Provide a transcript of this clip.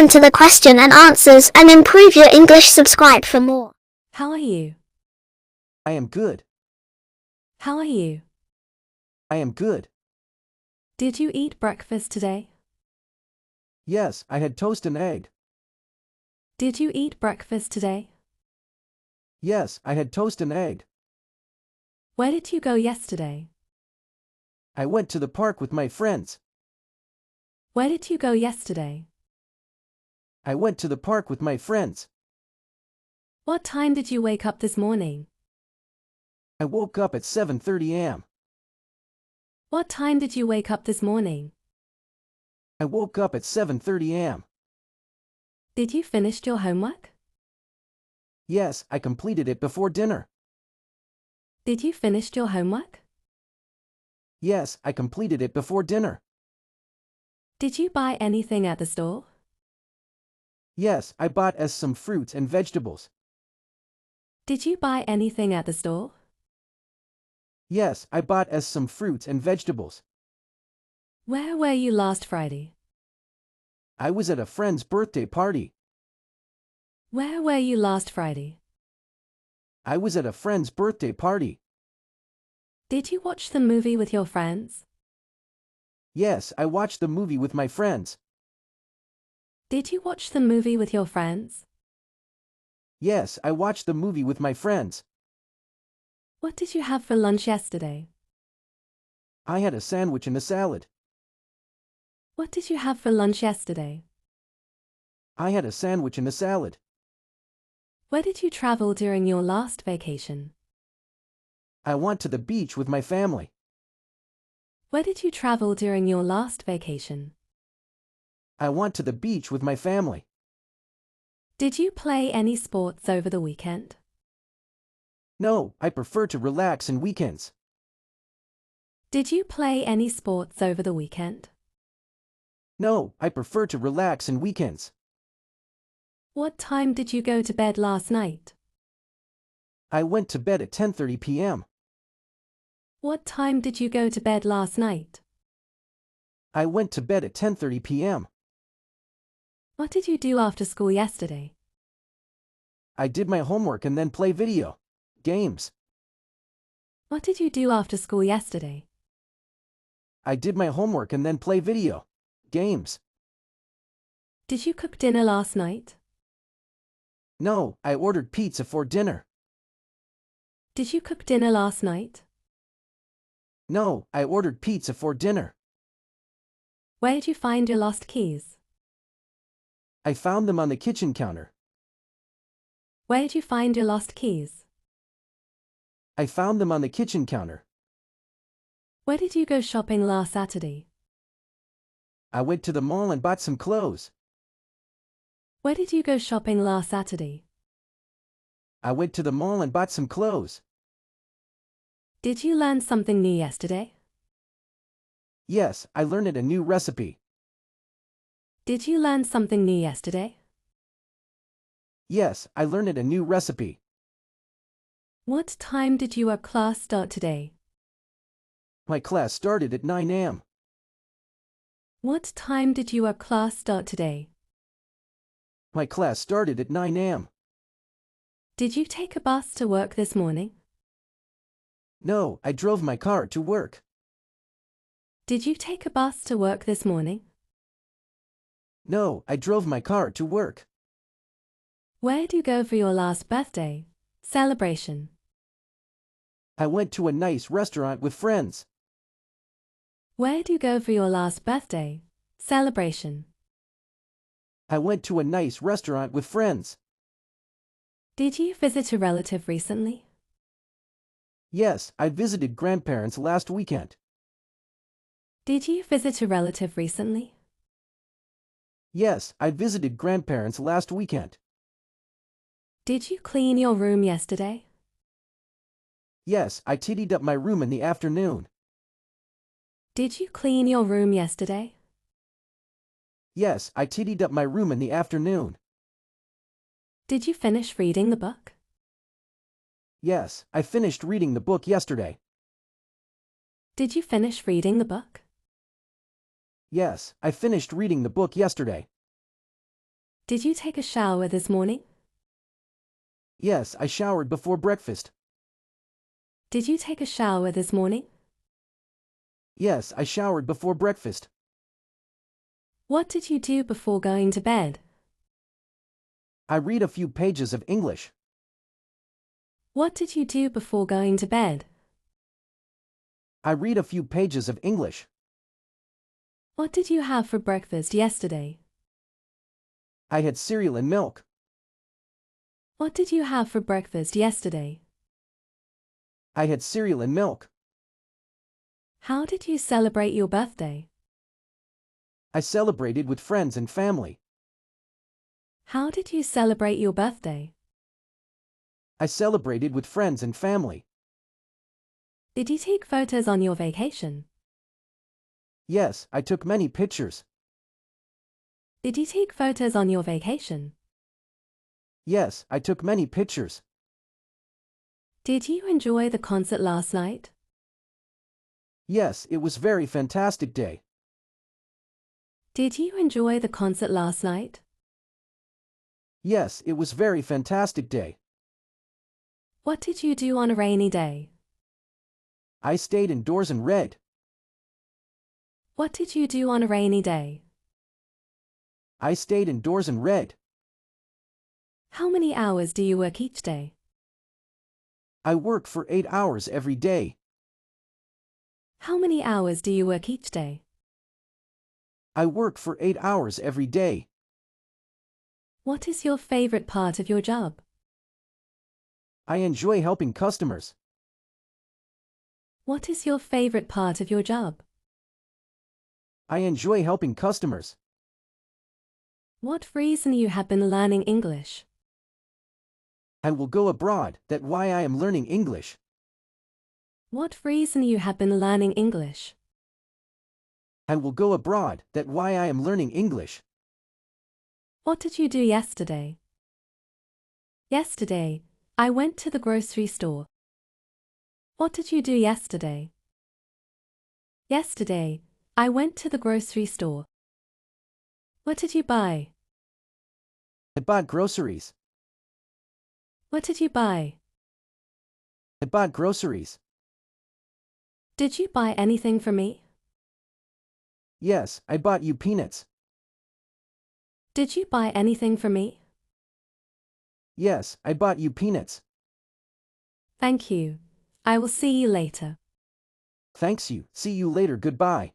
listen to the question and answers and improve your English. Subscribe for more. How are you? I am good. How are you? I am good. Did you eat breakfast today? Yes, I had toast and egg. Did you eat breakfast today? Yes, I had toast and egg. Where did you go yesterday? I went to the park with my friends. Where did you go yesterday? I went to the park with my friends. What time did you wake up this morning? I woke up at 7:30 a.m. What time did you wake up this morning? I woke up at 7:30 a.m. Did you finish your homework? Yes, I completed it before dinner. Did you finish your homework? Yes, I completed it before dinner. Did you buy anything at the store? Yes, I bought us some fruits and vegetables. Did you buy anything at the store? Yes, I bought us some fruits and vegetables. Where were you last Friday? I was at a friend's birthday party. Where were you last Friday? I was at a friend's birthday party. Did you watch the movie with your friends? Yes, I watched the movie with my friends. Did you watch the movie with your friends? Yes, I watched the movie with my friends. What did you have for lunch yesterday? I had a sandwich and a salad. What did you have for lunch yesterday? I had a sandwich and a salad. Where did you travel during your last vacation? I went to the beach with my family. Where did you travel during your last vacation? I went to the beach with my family. Did you play any sports over the weekend? No, I prefer to relax on weekends. Did you play any sports over the weekend? No, I prefer to relax on weekends. What time did you go to bed last night? I went to bed at 10:30 p.m. What time did you go to bed last night? I went to bed at 10:30 p.m. What did you do after school yesterday? I did my homework and then play video games. What did you do after school yesterday? I did my homework and then play video games. Did you cook dinner last night? No, I ordered pizza for dinner. Did you cook dinner last night? No, I ordered pizza for dinner. Where did you find your lost keys? I found them on the kitchen counter. Where did you find your lost keys? I found them on the kitchen counter. Where did you go shopping last Saturday? I went to the mall and bought some clothes. Where did you go shopping last Saturday? I went to the mall and bought some clothes. Did you learn something new yesterday? Yes, I learned a new recipe. Did you learn something new yesterday? Yes, I learned a new recipe. What time did your class start today? My class started at 9 a.m. What time did your class start today? My class started at 9 a.m. Did you take a bus to work this morning? No, I drove my car to work. Did you take a bus to work this morning? No, I drove my car to work. Where did you go for your last birthday celebration? I went to a nice restaurant with friends. Where did you go for your last birthday celebration? I went to a nice restaurant with friends. Did you visit a relative recently? Yes, I visited grandparents last weekend. Did you visit a relative recently? Yes, I visited grandparents last weekend. Did you clean your room yesterday? Yes, I tidied up my room in the afternoon. Did you clean your room yesterday? Yes, I tidied up my room in the afternoon. Did you finish reading the book? Yes, I finished reading the book yesterday. Did you finish reading the book? Yes, I finished reading the book yesterday. Did you take a shower this morning? Yes, I showered before breakfast. Did you take a shower this morning? Yes, I showered before breakfast. What did you do before going to bed? I read a few pages of English. What did you do before going to bed? I read a few pages of English. What did you have for breakfast yesterday? I had cereal and milk. What did you have for breakfast yesterday? I had cereal and milk. How did you celebrate your birthday? I celebrated with friends and family. How did you celebrate your birthday? I celebrated with friends and family. Did you take photos on your vacation? Yes, I took many pictures. Did you take photos on your vacation? Yes, I took many pictures. Did you enjoy the concert last night? Yes, it was very fantastic day. Did you enjoy the concert last night? Yes, it was very fantastic day. What did you do on a rainy day? I stayed indoors and read. What did you do on a rainy day? I stayed indoors and read. How many hours do you work each day? I work for 8 hours every day. How many hours do you work each day? I work for 8 hours every day. What is your favorite part of your job? I enjoy helping customers. What is your favorite part of your job? I enjoy helping customers. What reason you have been learning English? I will go abroad, that's why I am learning English. What reason you have been learning English? I will go abroad, that's why I am learning English. What did you do yesterday? Yesterday, I went to the grocery store. What did you do yesterday? Yesterday, I went to the grocery store. What did you buy? I bought groceries. What did you buy? I bought groceries. Did you buy anything for me? Yes, I bought you peanuts. Did you buy anything for me? Yes, I bought you peanuts. Thank you. I will see you later. Thanks you, see you later, goodbye.